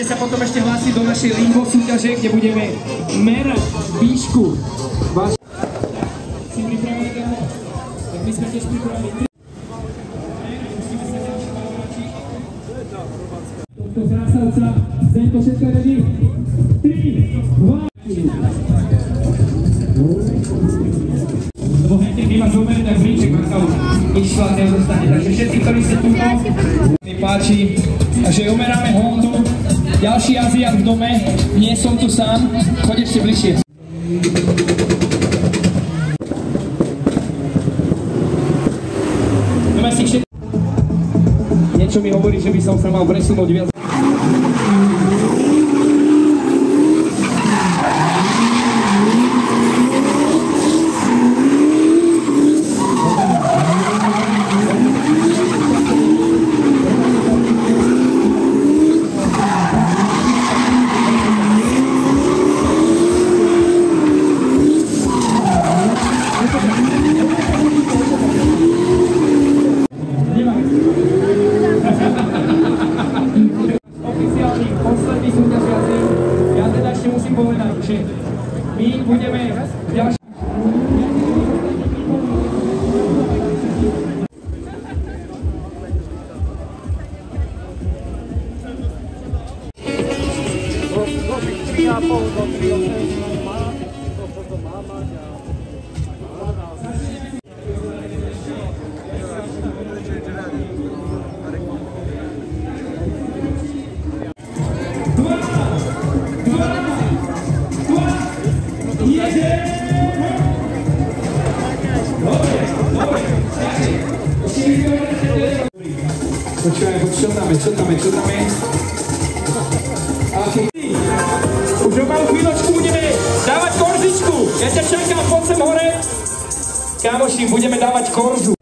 sa potom ešte hlásiť do našej limbo súťaže, kde budeme merať výšku. Si pripravili Gabo? Tak my sme tiež pripravili. Tohto krásavca, Zenko, všetko ready? 3, 2, lebo hejte, keď ma zoberie, tak bríček Marka už išla, nedostane. Takže všetci, ktorí ste tu, mi páči. Takže umeráme Hondu. Ďalší Aziat v dome. Nie som tu sám. Choď ešte bližšie. Niečo mi hovorí, že by som sa mal presunúť viac. My budeme ďalšie. Počúvame, čo dáme? Už o malú chvíľočku budeme dávať korzičku. Ja ťa čakám, poď sem hore. Kámoši, budeme dávať korzu.